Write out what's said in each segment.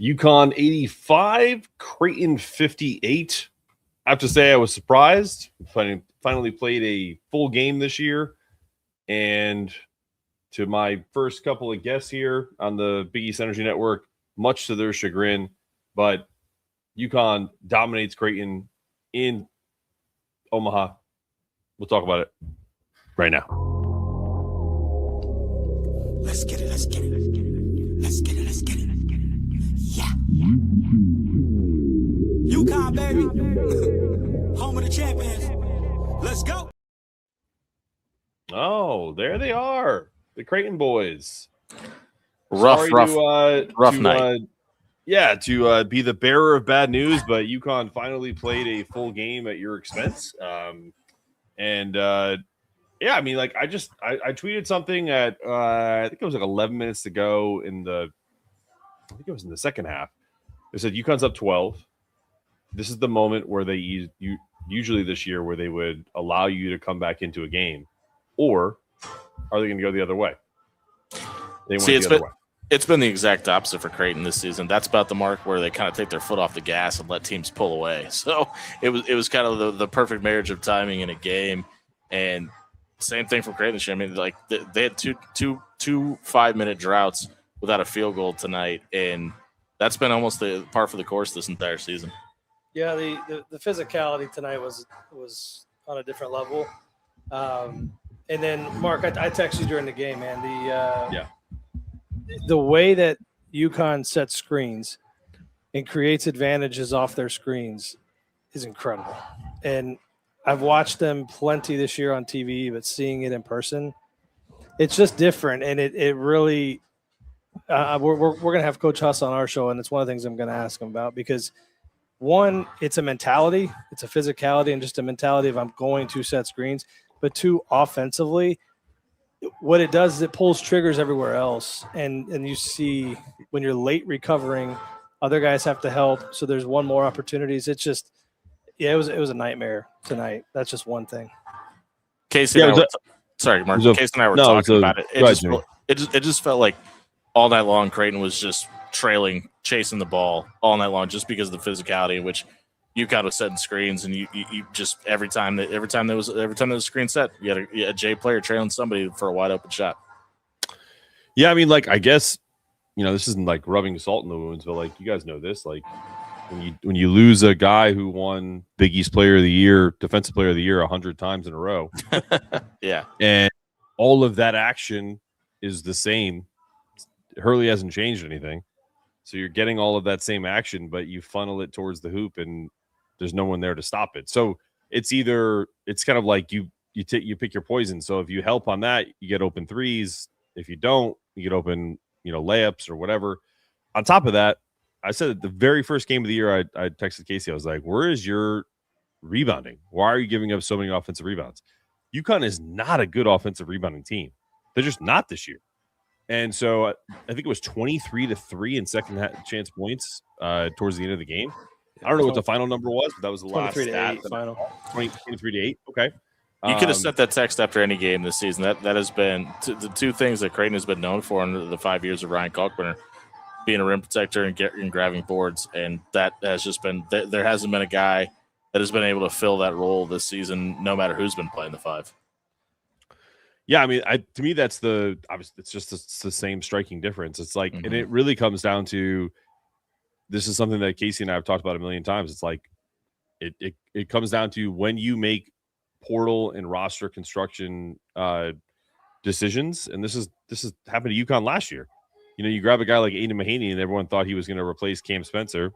UConn 85, Creighton 58. I have to say I was surprised. Finally played a full game this year. And to my first couple of guests here on the Big East Energy Network, much to their chagrin, but UConn dominates Creighton in Omaha. We'll talk about it right now. Let's get it. Let's get it. Let's get it. Let's get it. Yeah. UConn, baby. Home of the champions. Let's go. Oh, there they are. The Creighton boys. Rough night. To be the bearer of bad news, but UConn finally played a full game at your expense. I tweeted something at I think it was like 11 minutes to go I think it was in the second half. They said UConn's up 12. This is the moment where they usually this year where they would allow you to come back into a game, or are they going to go the other way? It's been the exact opposite for Creighton this season. That's about the mark where they kind of take their foot off the gas and let teams pull away. So it was kind of the perfect marriage of timing in a game. And same thing for Creighton this year. I mean, like they had two 5-minute droughts without a field goal tonight, and that's been almost the par for the course this entire season. Yeah, the physicality tonight was on a different level. And then Mark, I texted you during the game, man. The way that UConn sets screens and creates advantages off their screens is incredible. And I've watched them plenty this year on TV, but seeing it in person, it's just different. And it really we're going to have Coach Huss on our show, and it's one of the things I'm going to ask him about because, one, it's a mentality. It's a physicality and just a mentality of I'm going to set screens. But two, offensively, what it does is it pulls triggers everywhere else. And you see when you're late recovering, other guys have to help. So there's one more opportunities. It's just, it was a nightmare tonight. That's just one thing. Casey and I were talking about it. It just felt like all night long Creighton was just chasing the ball all night long just because of the physicality in which UConn was setting screens, and you just every time there was a screen set, you had a J player trailing somebody for a wide open shot. Yeah, I mean, like, I guess, this isn't like rubbing salt in the wounds, but like, you guys know this, like when you lose a guy who won Big East Player of the Year, Defensive Player of the Year 100 times in a row, yeah, and all of that action is the same. Hurley hasn't changed anything, so you're getting all of that same action, but you funnel it towards the hoop and there's no one there to stop it. So it's kind of like you pick your poison. So if you help on that, you get open threes. If you don't, you get open, layups or whatever. On top of that, I said at the very first game of the year, I texted Casey. I was like, where is your rebounding? Why are you giving up so many offensive rebounds? UConn is not a good offensive rebounding team. They're just not this year. And so I think it was 23-3 in second chance points towards the end of the game. I don't know what the final number was, but that was the last stat. 23-8. Okay. You could have sent that text after any game this season. That has been the two things that Creighton has been known for in the 5 years of Ryan Kalkbrenner, being a rim protector and grabbing boards. And that has just been – there hasn't been a guy that has been able to fill that role this season, no matter who's been playing the five. Yeah, I mean, to me, it's the same striking difference. It's like, and it really comes down to – this is something that Casey and I have talked about a million times. It's like it comes down to when you make portal and roster construction decisions, and this is happened to UConn last year. You grab a guy like Aiden Mahaney, and everyone thought he was going to replace Cam Spencer.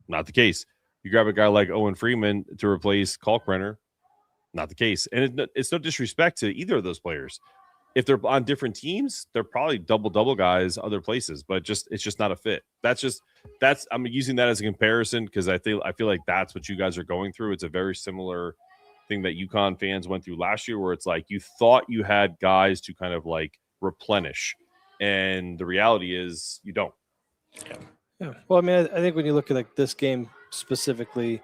Not the case. You grab a guy like Owen Freeman to replace Kalkbrenner. Not the case. And it's no disrespect to either of those players. If they're on different teams, they're probably double guys other places, but it's just not a fit. I'm using that as a comparison because I feel like that's what you guys are going through. It's a very similar thing that UConn fans went through last year, where it's like you thought you had guys to kind of like replenish, and the reality is you don't. Yeah. Well, I mean, I think when you look at like this game specifically,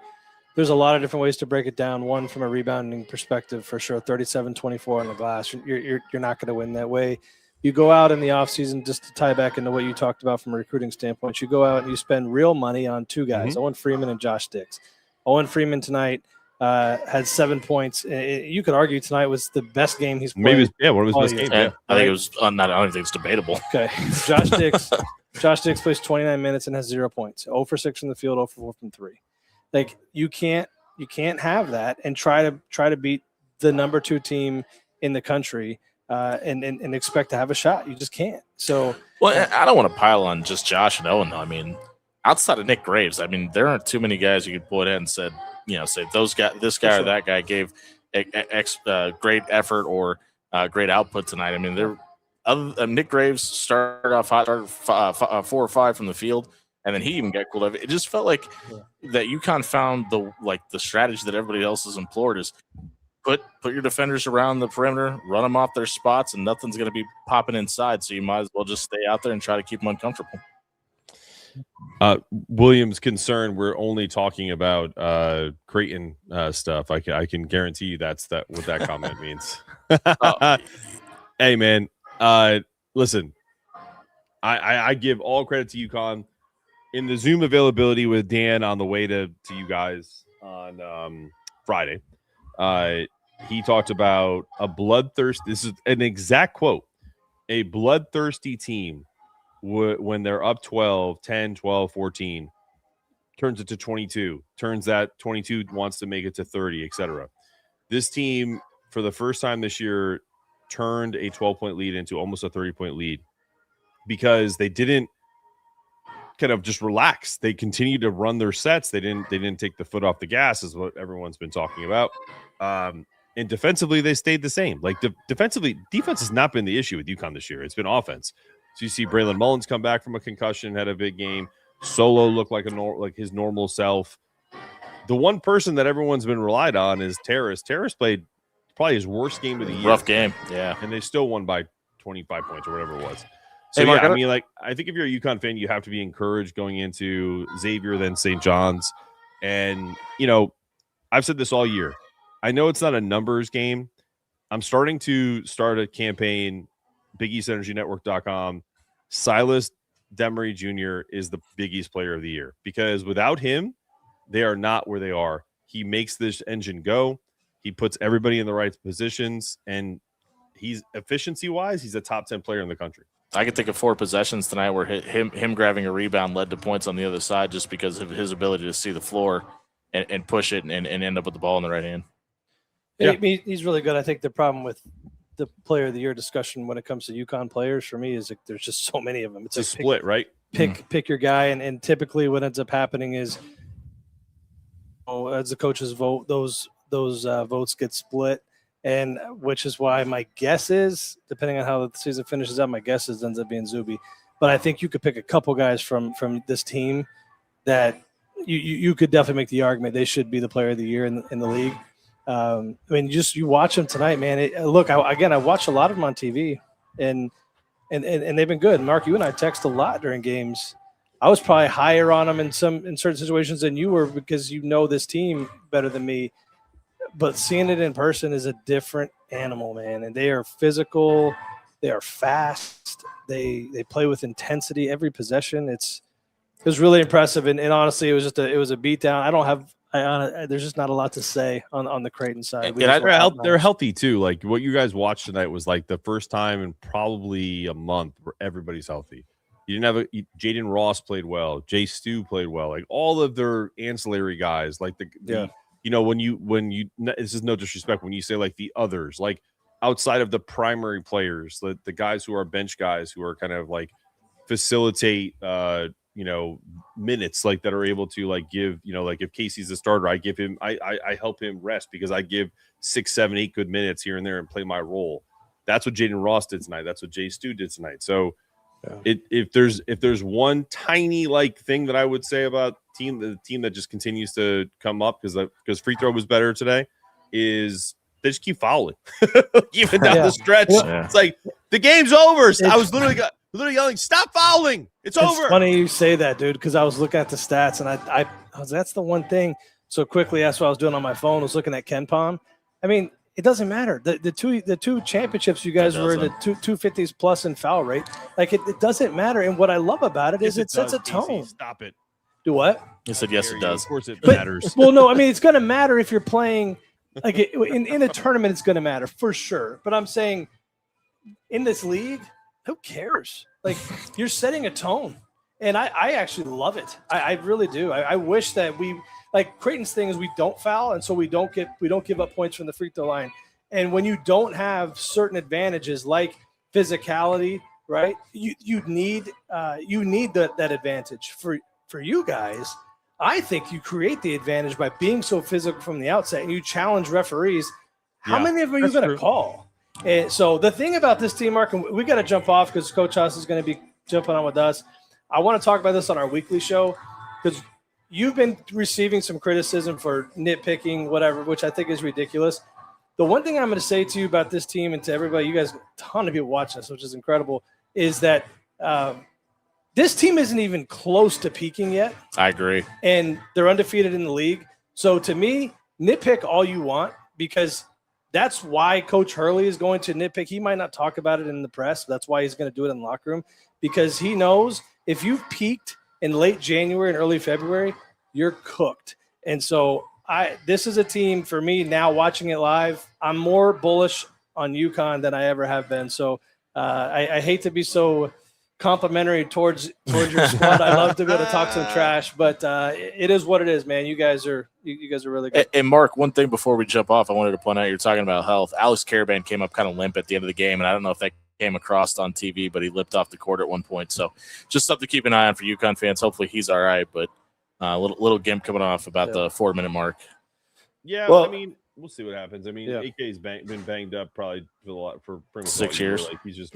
there's a lot of different ways to break it down. One, from a rebounding perspective, for sure, 37-24 on the glass. You're not going to win that way. You go out in the offseason, just to tie back into what you talked about from a recruiting standpoint, you go out and you spend real money on two guys, Owen Freeman and Josh Dix. Owen Freeman tonight had 7 points. You could argue tonight was the best game he's played. Maybe, one of his best games. Yeah. I think it was I don't think it's debatable. Okay. Josh Dix plays 29 minutes and has 0 points. 0 for 6 from the field, 0 for 4 from 3. Like you can't have that and try to beat the number 2 team in the country and expect to have a shot. You just can't. So I don't want to pile on just Josh and Owen though. I mean, outside of Nick Graves, I mean, there aren't too many guys you could pull ahead and say this guy or that guy gave great effort or great output tonight. I mean, Nick Graves started off hot, 4 or 5 from the field, and then he even got cooled off. It just felt like that UConn found the strategy that everybody else has implored is put your defenders around the perimeter, run them off their spots, and nothing's going to be popping inside. So you might as well just stay out there and try to keep them uncomfortable. William's concern, we're only talking about Creighton stuff. I can guarantee you that's what that comment means. Hey man, listen, I give all credit to UConn in the Zoom availability with Dan on the way to you guys on Friday. He talked about a bloodthirsty. This is an exact quote. A bloodthirsty team when they're up 12, 10, 12, 14, turns it to 22, turns that 22 wants to make it to 30, etc. This team, for the first time this year, turned a 12-point lead into almost a 30-point lead because they didn't kind of just relax. They continued to run their sets. They didn't take the foot off the gas, is what everyone's been talking about. And defensively, they stayed the same. Like defensively, defense has not been the issue with UConn this year. It's been offense. So you see Braylon Mullins come back from a concussion, had a big game. Solo looked like his normal self. The one person that everyone's been relied on is Terrace. Terrace played probably his worst game of the year. Rough game, yeah. And they still won by 25 points or whatever it was. So, Mark, I think if you're a UConn fan, you have to be encouraged going into Xavier, then St. John's. And, I've said this all year. I know it's not a numbers game. I'm starting to start a campaign, BigEastEnergyNetwork.com. Silas Demery Jr. is the Big East Player of the Year because without him, they are not where they are. He makes this engine go. He puts everybody in the right positions, and he's efficiency-wise, he's a top 10 player in the country. I could think of 4 possessions tonight where him grabbing a rebound led to points on the other side just because of his ability to see the floor and push it and end up with the ball in the right hand. Yeah. He's really good. I think the problem with the player of the year discussion when it comes to UConn players for me is like there's just so many of them. It's a split, right? Pick your guy, and typically what ends up happening is as the coaches vote, those votes get split, and which is why my guess is, depending on how the season finishes up, my guess is ends up being Zuby. But I think you could pick a couple guys from this team that you could definitely make the argument they should be the player of the year in the league. I mean, you watch them tonight, man. I watched a lot of them on TV, and they've been good. Mark, you and I text a lot during games. I was probably higher on them in certain situations than you were because you know this team better than me. But seeing it in person is a different animal, man. And they are physical, they are fast, they play with intensity every possession. It was really impressive, and honestly, it was a beatdown. There's just not a lot to say on the Creighton side. They're healthy too. Like what you guys watched tonight was like the first time in probably a month where everybody's healthy. You didn't have Jaden Ross played well, Jay Stu played well, like all of their ancillary guys, like when you this is no disrespect when you say like the others, like outside of the primary players, the guys who are bench guys who are kind of like facilitate minutes, like that are able to like give, like if Casey's a starter, I give him, I help him rest because I give 6, 7, 8 good minutes here and there and play my role. That's what Jaden Ross did tonight. That's what Jay Stu did tonight. So if there's one tiny like thing that I would say about the team that just continues to come up because free throw was better today is they just keep fouling even down the stretch. It's like the game's over. I was literally yelling, "Stop fouling! It's over!" Funny you say that, dude, because I was looking at the stats and I was that's the one thing. So quickly, that's what I was doing on my phone. Was looking at KenPom. I mean, it doesn't matter. The two championships you guys were in the 250s plus in foul rate. Like it doesn't matter. And what I love about it is it sets a tone. Stop it. Do what? He said yes, it does. Of course it matters. Well, no, I mean it's going to matter if you're playing like in a tournament. It's going to matter for sure. But I'm saying in this league, who cares? Like you're setting a tone, and I actually love it. I really do. I wish that we like Creighton's thing is we don't foul, and so we don't give up points from the free throw line. And when you don't have certain advantages like physicality, right? You need that advantage for you guys. I think you create the advantage by being so physical from the outset, and you challenge referees. How many of them are you going to call? And so the thing about this team, Mark, and we got to jump off because Coach Huss is going to be jumping on with us. I want to talk about this on our weekly show because you've been receiving some criticism for nitpicking, whatever, which I think is ridiculous. The one thing I'm going to say to you about this team and to everybody, you guys, a ton of people watching this, which is incredible, is that this team isn't even close to peaking yet. I agree. And they're undefeated in the league. So to me, nitpick all you want because that's why Coach Hurley is going to nitpick. He might not talk about it in the press. But that's why he's going to do it in the locker room because he knows if you've peaked in late January and early February, you're cooked. And so this is a team for me now watching it live. I'm more bullish on UConn than I ever have been. So I hate to be so complimentary towards your squad. I love to be able to talk some trash, but it is what it is, man. You guys are really good. And Mark, one thing before we jump off, I wanted to point out you're talking about health. Alex Karaban came up kind of limp at the end of the game, and I don't know if that came across on TV, but he limped off the court at one point. So just something to keep an eye on for UConn fans. Hopefully he's all right, but little gimp coming off about the 4-minute mark. Yeah, well, I mean, we'll see what happens. I mean, AK's been banged up probably for pretty much 6 years. Like he's just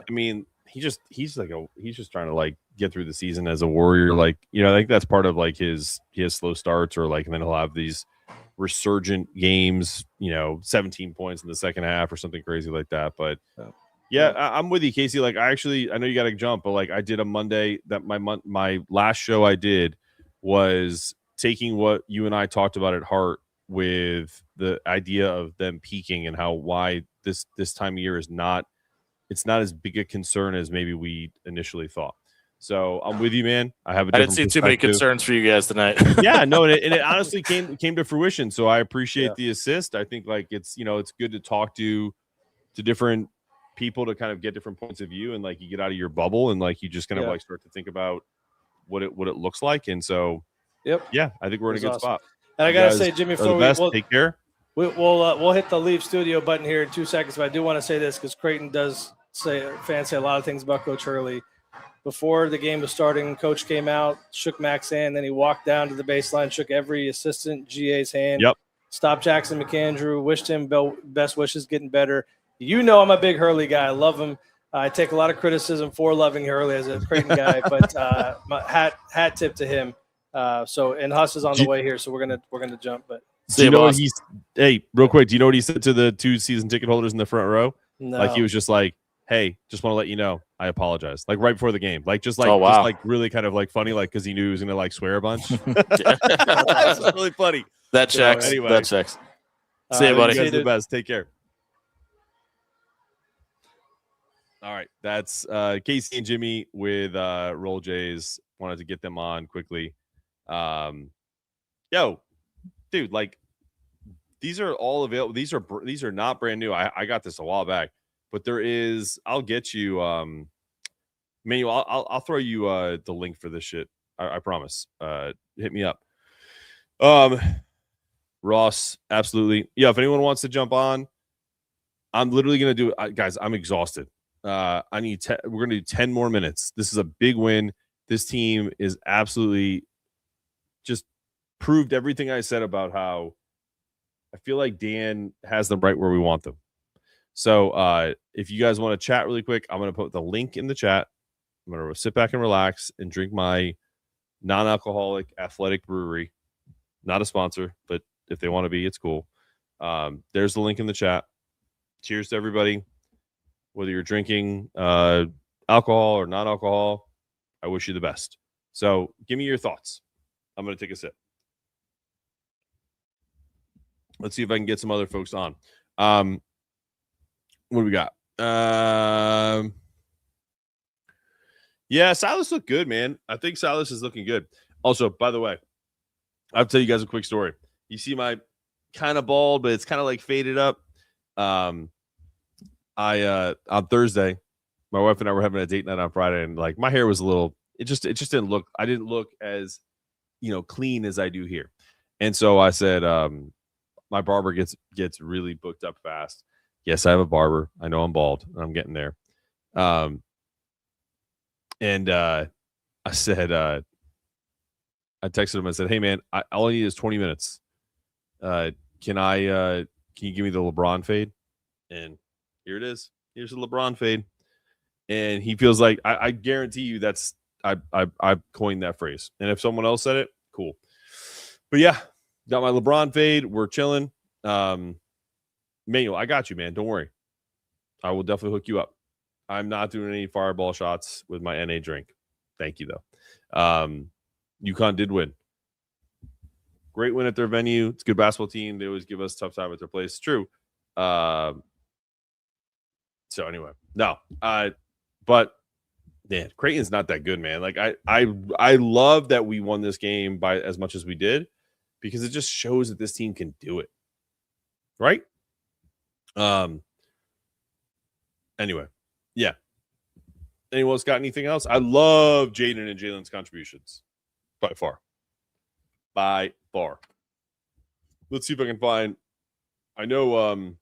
I mean, he's just trying to like get through the season as a Warrior. Like, you know, I think that's part of like he has slow starts or like, and then he'll have these resurgent games, you know, 17 points in the second half or something crazy like that. But I'm with you, Casey. Like I know you got to jump, but like I did a Monday that my last show I did was taking what you and I talked about at heart with the idea of them peaking and why this time of year is not as big a concern as maybe we initially thought. So I'm with you, man. I didn't see too many concerns for you guys tonight. Yeah, no, and it honestly came to fruition. So I appreciate the assist. I think like it's good to talk to different people to kind of get different points of view and like you get out of your bubble and like you just kind of like start to think about what it looks like. And so I think we're in a good spot. And I gotta say, Jimmy, before we'll take care. We'll hit the leave studio button here in 2 seconds, but I do want to say this because Creighton fans say a lot of things about Coach Hurley. Before the game was starting, Coach came out, shook Mac's hand, then he walked down to the baseline, shook every assistant GA's hand, stopped Jackson McAndrew, wished him best wishes, getting better. You know I'm a big Hurley guy. I love him. I take a lot of criticism for loving Hurley as a Creighton guy, but my hat tip to him. And Huss is on the way here, so we're gonna jump. But do you know what real quick? Do you know what he said to the 2 season ticket holders in the front row? No. Like he was just like, "Hey, just want to let you know, I apologize." Like right before the game, just like really kind of like funny, like because he knew he was gonna like swear a bunch. That's really funny. That checks. So, anyway. That checks. See you, buddy. You guys are the best. Take care. All right, that's Casey and Jimmy with Roll Jays. Wanted to get them on quickly. Yo, dude, like these are all available. These are not brand new. I got this a while back, but there is. I'll get you. Manuel, I'll throw you the link for this shit. I promise. Hit me up. Ross, absolutely. Yeah, if anyone wants to jump on, I'm literally gonna do it, guys. I'm exhausted. We're gonna do 10 more minutes. This is a big win. This team is absolutely just proved everything I said about how I feel like Dan has them right where we want them. So if you guys want to chat really quick, I'm going to put the link in the chat. I'm going to sit back and relax and drink my non-alcoholic athletic brewery. Not a sponsor, but if they want to be, it's cool. There's the link in the chat. Cheers to everybody. Whether you're drinking alcohol or non-alcohol, I wish you the best. So give me your thoughts. I'm going to take a sip. Let's see if I can get some other folks on. What do we got? Yeah, Silas looked good, man. I think Silas is looking good. Also, by the way, I'll tell you guys a quick story. You see my kind of bald, but it's kind of like faded up. On Thursday, my wife and I were having a date night on Friday, and like my hair was a little, it just didn't look, I didn't look as, clean as I do here. And so I said, my barber gets really booked up fast. Yes, I have a barber. I know I'm bald. I'm getting there. And I said, I texted him. I said, hey man, all I need is 20 minutes. Can you give me the LeBron fade? And here it is. Here's the LeBron fade. And he feels like, I guarantee you that's, I coined that phrase. And if someone else said it, cool. But yeah, got my LeBron fade. We're chilling. Manuel, I got you, man. Don't worry. I will definitely hook you up. I'm not doing any fireball shots with my NA drink. Thank you, though. UConn did win. Great win at their venue. It's a good basketball team. They always give us a tough time at their place. It's true. So anyway, no. But man, Creighton's not that good, man. Like I love that we won this game by as much as we did because it just shows that this team can do it. Right? Anyway, yeah. Anyone else got anything else? I love Jaden and Jalen's contributions. By far. Let's see if I can find. I know,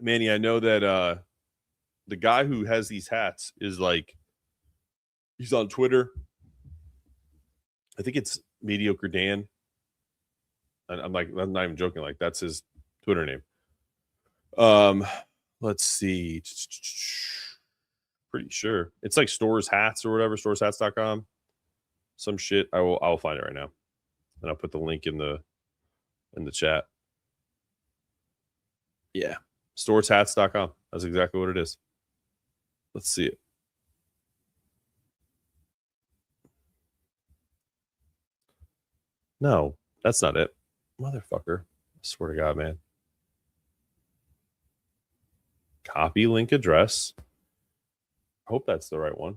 Manny, I know that the guy who has these hats is like, he's on Twitter. I think it's Mediocre Dan. I'm not even joking. Like, that's his Twitter name. Let's see. Pretty sure it's like Stores Hats or whatever, storeshats.com. Some shit. I'll find it right now. And I'll put the link in the chat. Yeah. storeshats.com. That's exactly what it is. Let's see it. No, that's not it. Motherfucker. I swear to God, man. Copy link address. Hope that's the right one.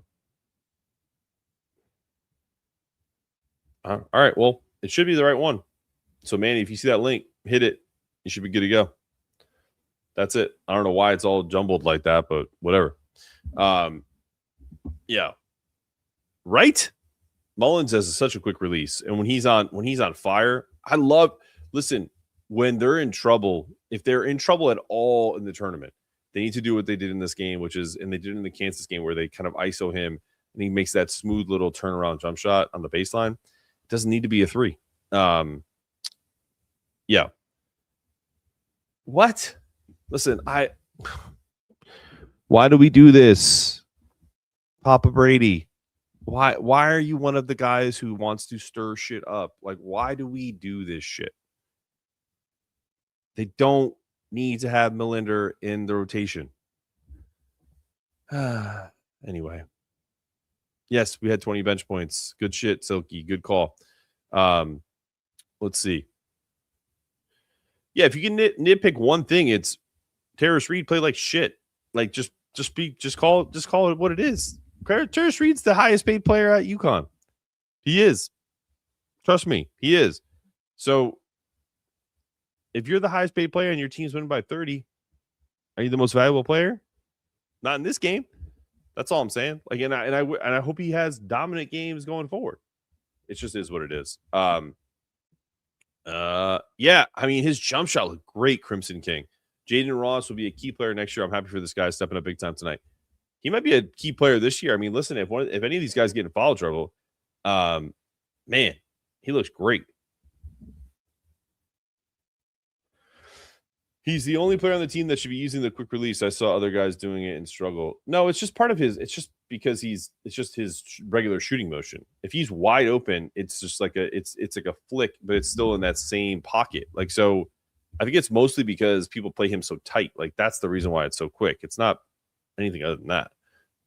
All right. Well, it should be the right one. So, Manny, if you see that link, hit it. You should be good to go. That's it. I don't know why it's all jumbled like that, but whatever. Yeah. Right? Mullins has such a quick release. And when he's on fire, listen, when they're in trouble, if they're in trouble at all in the tournament, they need to do what they did in this game, and they did in the Kansas game where they kind of ISO him and he makes that smooth little turnaround jump shot on the baseline. It doesn't need to be a 3. Yeah. What? Listen, why do we do this? Papa Brady. Why are you one of the guys who wants to stir shit up? Like, why do we do this shit? They don't need to have Melinder in the rotation. Anyway. Yes, we had 20 bench points. Good shit, Silky. Good call. Let's see. Yeah, if you can nitpick one thing, it's Terrace Reed played like shit. Like just call it what it is. Terrace Reed's the highest paid player at UConn. He is. Trust me, he is. So if you're the highest paid player and your team's winning by 30, are you the most valuable player? Not in this game. That's all I'm saying. Like, and I hope he has dominant games going forward. It just is what it is. Yeah, I mean, his jump shot looked great, Crimson King. Jaden Ross will be a key player next year. I'm happy for this guy stepping up big time tonight. He might be a key player this year. I mean, listen, if any of these guys get in foul trouble, man, he looks great. He's the only player on the team that should be using the quick release. I saw other guys doing it and struggle. No, it's just part of his. It's just because it's just his regular shooting motion. If he's wide open, it's just like it's like a flick, but it's still in that same pocket. Like, so I think it's mostly because people play him so tight. Like, that's the reason why it's so quick. It's not anything other than that.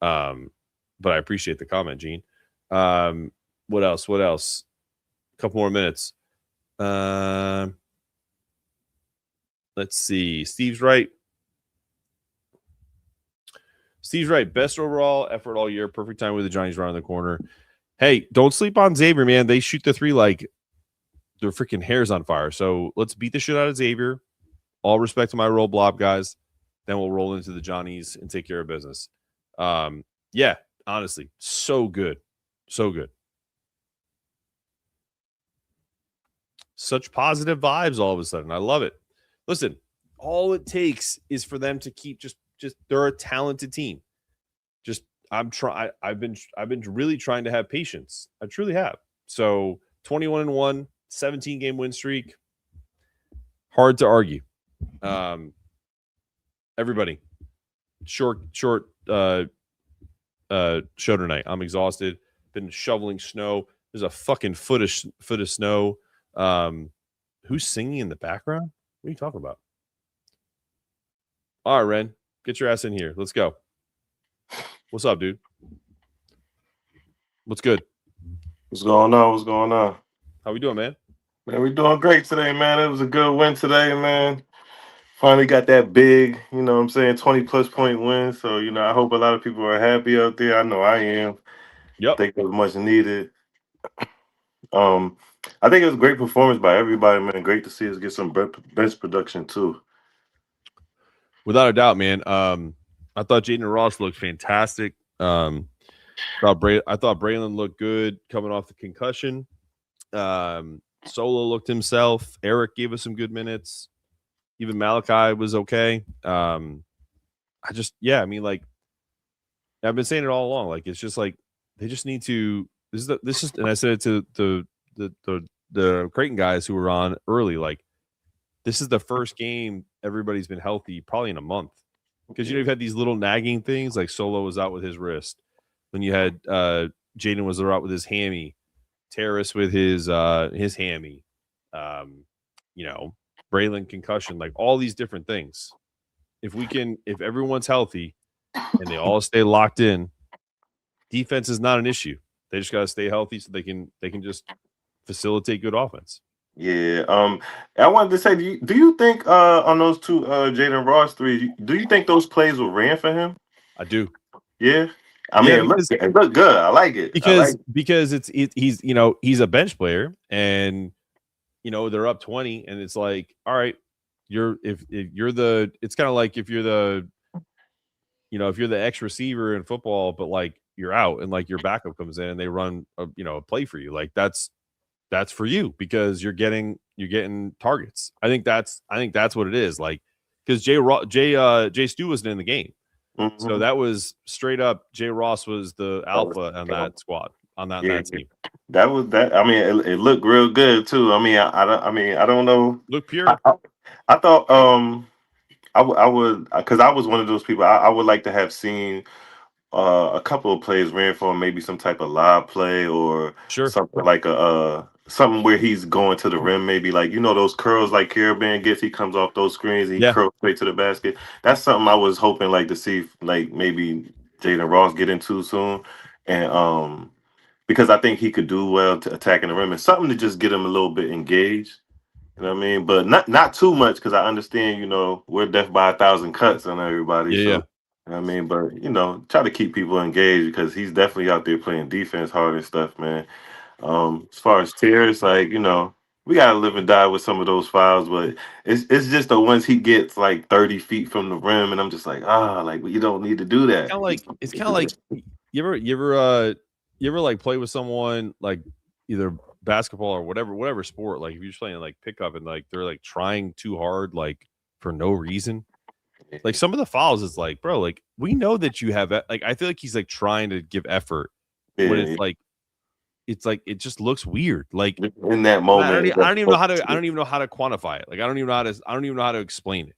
But I appreciate the comment, Gene. What else? A couple more minutes. Let's see. Steve's right. Best overall effort all year. Perfect time with the Johnny's around the corner. Hey, don't sleep on Xavier, man. They shoot the three like their freaking hair's on fire. So let's beat the shit out of Xavier. All respect to my roll blob guys. Then we'll roll into the Johnnies and take care of business. Yeah, honestly, so good. So good. Such positive vibes all of a sudden. I love it. Listen, all it takes is for them to keep just they're a talented team. Just I've been really trying to have patience. I truly have. So 21-1, 17-game win streak. Hard to argue. Everybody, short show tonight. I'm exhausted. Been shoveling snow. There's a fucking foot of snow. Who's singing in the background? What are you talking about? All right, Ren, get your ass in here. Let's go. What's up, dude? What's good? What's going on? How we doing, man? Man, we doing great today, man. It was a good win today, man. Finally got that big, 20+ point win. So, I hope a lot of people are happy out there. I know I am. Yep. I think it was much needed. I think it was a great performance by everybody, man. Great to see us get some best production too. Without a doubt, man. I thought Jaden Ross looked fantastic. I thought Braylon looked good coming off the concussion. Solo looked himself. Eric gave us some good minutes. Even Malachi was okay. I've been saying it all along. Like, it's just like they just need to. This is, and I said it to the Creighton guys who were on early. Like, this is the first game everybody's been healthy probably in a month, because you've had these little nagging things like Solo was out with his wrist, when you had Jaden was out with his hammy, Terrace with his hammy, Braylon concussion, like all these different things. If everyone's healthy and they all stay locked in, defense is not an issue. They just got to stay healthy so they can just facilitate good offense. Yeah. I wanted to say, do you think on those two Jaden Ross threes, do you think those plays were ran for him? I do. Yeah. I mean, it looked good. I like it. Because he's a bench player, and they're up 20, and it's like, all right, it's kind of like if you're the ex receiver in football, but like you're out and like your backup comes in and they run a play for you. Like that's for you because you're getting targets. I think that's what it is. Like, because Jay Stu wasn't in the game. Mm-hmm. So that was straight up. Jay Ross was the alpha on that squad, on that team. That was that. I mean, it looked real good too. I mean, I don't know. Look pure. I thought I would, because I was one of those people. I would like to have seen a couple of plays ran for him, maybe some type of live play or something like something where he's going to the rim, maybe like those curls like Karaban gets. He comes off those screens, he curls straight to the basket. That's something I was hoping like to see, like maybe Jaden Ross get into soon, and because I think he could do well to attacking the rim and something to just get him a little bit engaged. You know what I mean? But not too much, because I understand, we're death by 1,000 cuts on everybody. Yeah. So, you know what I mean? But, try to keep people engaged, because he's definitely out there playing defense hard and stuff, man. As far as Terrace, like, we got to live and die with some of those fouls, but it's just the ones he gets like 30 feet from the rim, and I'm just like, you don't need to do that. It's kind of like you ever like play with someone like either basketball or whatever sport, like if you're just playing like pickup and like they're like trying too hard like for no reason, like some of the fouls is like, bro, like we know that you have, like I feel like he's like trying to give effort when it's like it just looks weird, like in that moment. I don't even know how to quantify it. Like I don't even know how to explain it.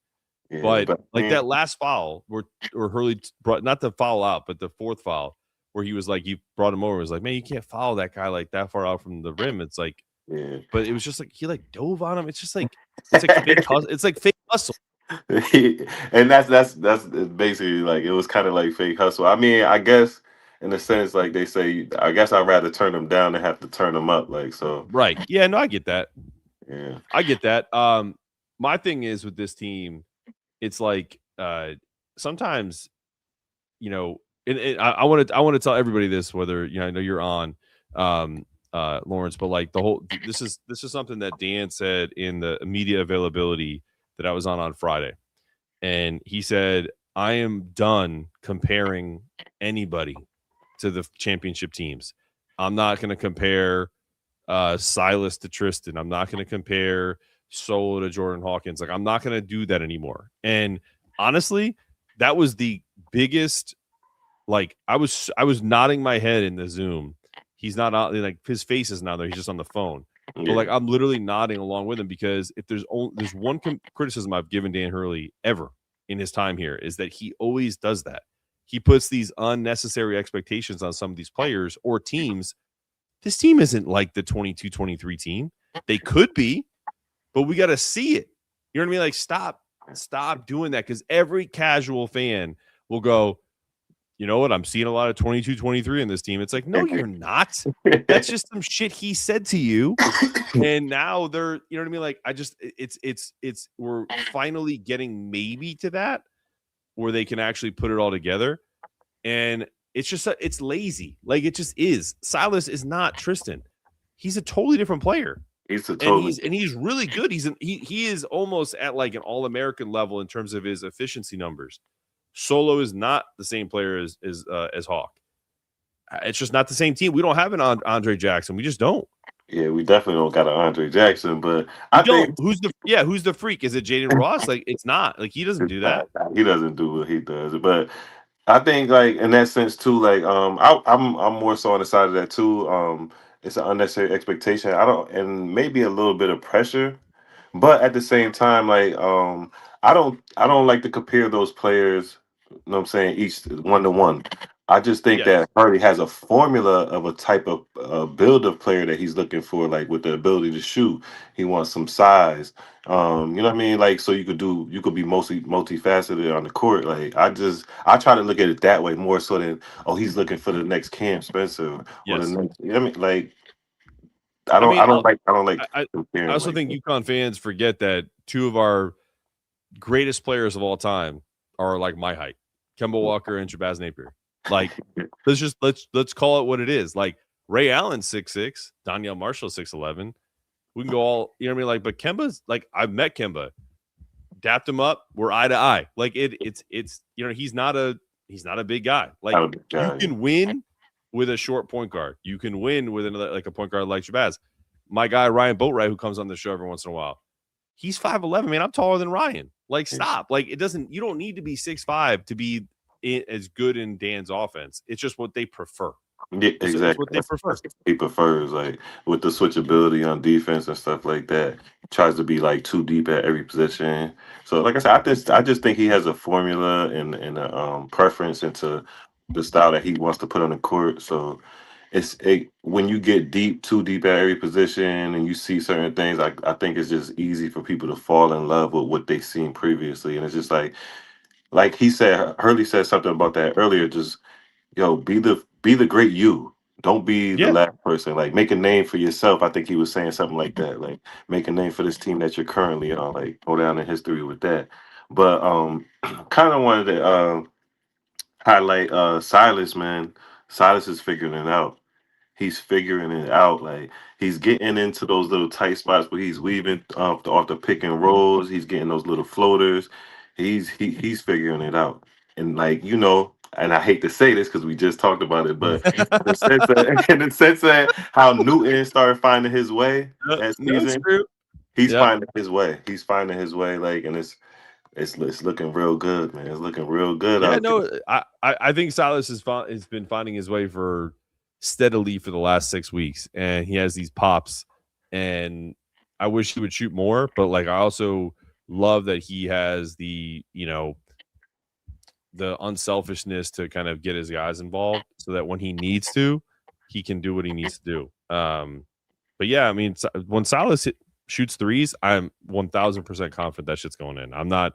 Yeah, but like that last foul where Hurley brought, not the foul out, but the fourth foul, where he was like, you brought him over. It was like, man, you can't foul that guy like that far out from the rim. It's like, but it was just like he like dove on him. It's just like fake hustle. It's like fake hustle. And that's basically like, it was kind of like fake hustle. I mean, I guess in a sense, like they say, I guess I'd rather turn them down than have to turn them up. Like, so right. Yeah, no, I get that. Yeah, I get that. my thing is with this team, it's like sometimes, you know, and I want to tell everybody this, whether I know you're on Lawrence, but like this is something that Dan said in the media availability that I was on Friday, and he said, I am done comparing anybody to the championship teams. I'm not going to compare Silas to Tristan. I'm not going to compare Solo to Jordan Hawkins. Like, I'm not going to do that anymore. And honestly, that was the biggest, like, I was nodding my head in the Zoom. He's not out, like, his face is not there. He's just on the phone. Yeah. But like, I'm literally nodding along with him, because if there's one criticism I've given Dan Hurley ever in his time here, is that he always does that. He puts these unnecessary expectations on some of these players or teams. This team isn't like the 22-23 team. They could be, but we got to see it. You know what I mean? Like, stop doing that, because every casual fan will go, you know what? I'm seeing a lot of 22-23 in this team. It's like, no, you're not. That's just some shit he said to you. And now they're, you know what I mean? Like, we're finally getting maybe to that where they can actually put it all together. And it's lazy. Like, it just is. Silas is not Tristan. He's a totally different player. He's really good. He is almost at like an All-American level in terms of his efficiency numbers. Solo is not the same player as Hawk. It's just not the same team. We don't have an Andre Jackson. We just don't. Yeah, we definitely don't got an Andre Jackson, but I think who's the freak? Is it Jaden Ross? Like, it's not. Like, he doesn't do that. He doesn't do what he does. But I think, like, in that sense too, like, I'm more so on the side of that too. It's an unnecessary expectation. And maybe a little bit of pressure, but at the same time, like, I don't like to compare those players. You know what I'm saying? Each 1-to-1. I just think that Hurley has a formula of a type of build of player that he's looking for, like with the ability to shoot. He wants some size. You know what I mean? Like, so you could be mostly multifaceted on the court. Like, I try to look at it that way more so than, oh, he's looking for the next Cam Spencer or the next. You know what I mean? Like, I don't like. I also think UConn fans forget that two of our greatest players of all time are like my height, Kemba Walker and Shabazz Napier. Like, let's call it what it is. Like, Ray Allen's 6'6", Donyell Marshall 6'11". We can go all, you know what I mean? Like, but Kemba's, like, I've met Kemba, dapped him up, we're eye to eye. Like, it's you know, he's not a big guy. Like, you can win with a short point guard. You can win with another, like, a point guard like Shabazz. My guy Ryan Boatwright, who comes on the show every once in a while, he's 5'11". Man, I'm taller than Ryan. Like, stop. Like, you don't need to be 6'5" to be as good in Dan's offense. It's just what they prefer. Yeah, exactly. It's what they prefer. He prefers, like, with the switchability on defense and stuff like that. He tries to be like too deep at every position. So, like I said, I just think he has a formula and a preference into the style that he wants to put on the court. So when you get too deep at every position and you see certain things, I think it's just easy for people to fall in love with what they've seen previously. And it's just like he said, Hurley said something about that earlier. Just, be the great you. Don't be the last person. Like, make a name for yourself. I think he was saying something like that. Like, make a name for this team that you're currently on. Like, go down in history with that. But kind of wanted to highlight Silas, man. Silas is figuring it out. He's figuring it out. Like, he's getting into those little tight spots where he's weaving off the pick and rolls. He's getting those little floaters. He's figuring it out. And, like, and I hate to say this because we just talked about it, but in the sense that how Newton started finding his way that season, he's finding his way. He's finding his way, like, and it's looking real good, man. It's looking real good. I think Silas has been finding his way steadily for the last 6 weeks, and he has these pops, and I wish he would shoot more, but, like, I also love that he has the unselfishness to kind of get his guys involved so that when he needs to, he can do what he needs to do. But yeah, I mean, when Silas shoots threes, I'm 1000% confident that shit's going in. I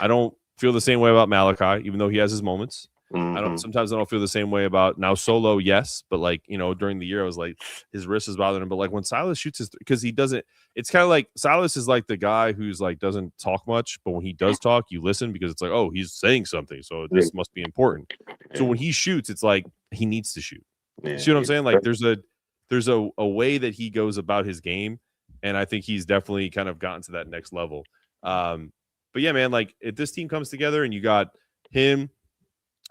don't feel the same way about Malachi, even though he has his moments. Sometimes I don't feel the same way about now Solo. Yes. But like, during the year, I was like, his wrist is bothering him. But like when Silas shoots because he doesn't, it's kind of like Silas is like the guy who's like, doesn't talk much, but when he does talk, you listen because it's like, oh, he's saying something. So this must be important. So when he shoots, it's like, he needs to shoot. Yeah, See what I'm saying? Like there's a way that he goes about his game. And I think he's definitely kind of gotten to that next level. But yeah, man, like if this team comes together and you got him,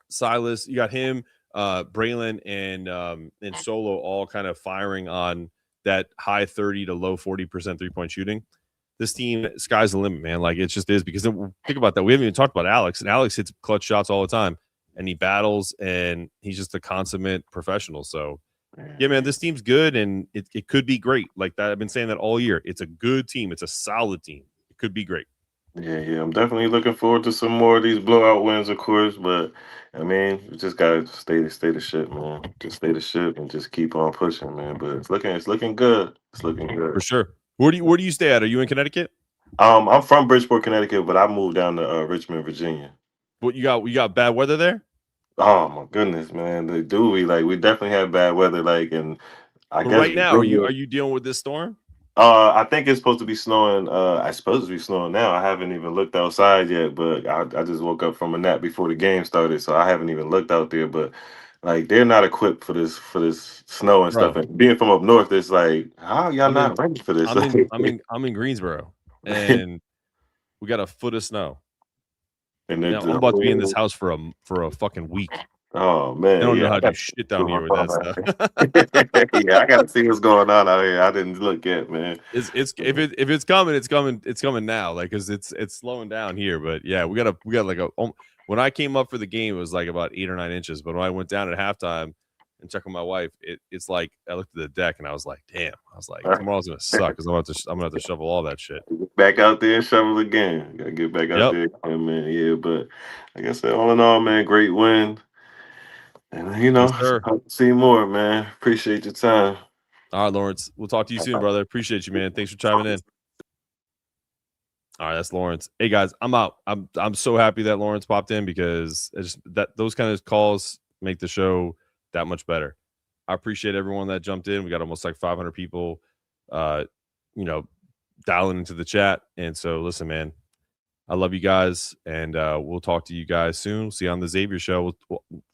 Silas, you got him, Braylon, and Solo all kind of firing on that high 30 to low 40% 3-point shooting. This team, sky's the limit, man. Like it just is because think about that. We haven't even talked about Alex, and Alex hits clutch shots all the time, and he battles, and he's just a consummate professional. So. Yeah, man, this team's good, and it could be great. Like that, I've been saying that all year. It's a good team. It's a solid team. It could be great. Yeah. I'm definitely looking forward to some more of these blowout wins, of course. But I mean, we just gotta stay the ship, man. Just stay the ship and just keep on pushing, man. But it's looking good. It's looking good for sure. Where do you stay at? Are you in Connecticut? I'm from Bridgeport, Connecticut, but I moved down to Richmond, Virginia. What you got? We got bad weather there. Oh my goodness, man! We definitely have bad weather, and I guess right now are you dealing with this storm? I think it's supposed to be snowing. I suppose to be snowing now. I haven't even looked outside yet, but I just woke up from a nap before the game started, so I haven't even looked out there. But like they're not equipped for this snow and stuff. And being from up north, it's like how y'all not ready for this? I'm in Greensboro, and we got a foot of snow. And I'm about to be in this house for a fucking week. Oh man, I don't know how to do shit down here with that stuff. Yeah, I gotta see what's going on out here. I didn't look yet, man. If it's coming, it's coming now. Like, cause it's slowing down here. But yeah, we got like when I came up for the game, it was like about 8 or 9 inches. But when I went down at halftime and checked with my wife, it's like I looked at the deck and I was like, damn. I was like, tomorrow's gonna suck because I'm gonna have to shovel all that shit. Back out there and shovel again. Gotta get back out there, man. Yeah, but like I said, all in all, man, great win. And yes, see more, man. Appreciate your time. All right, Lawrence. We'll talk to you soon, brother. Appreciate you, man. Thanks for chiming in. All right, that's Lawrence. Hey guys, I'm out. I'm so happy that Lawrence popped in because those kind of calls make the show that much better. I appreciate everyone that jumped in. We got almost like 500 people, dialing into the chat. And so, listen, man, I love you guys, and we'll talk to you guys soon. We'll see you on the Xavier show.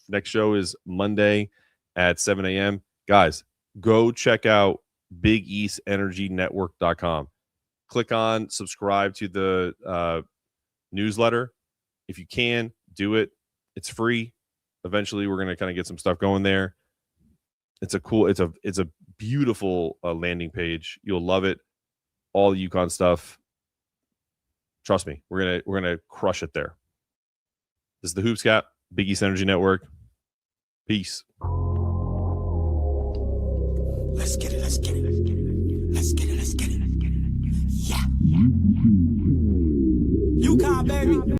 Next show is Monday at 7 a.m. Guys, go check out BigEastEnergyNetwork.com. Click on subscribe to the newsletter. If you can, do it. It's free. Eventually, we're going to kind of get some stuff going there. It's a beautiful landing page. You'll love it. All the UConn stuff. Trust me, we're gonna crush it there. This is the Hoops Cap, Big East Energy Network. Peace. Let's get it. Let's get it. Let's get it. Let's get it. Yeah. UConn, baby.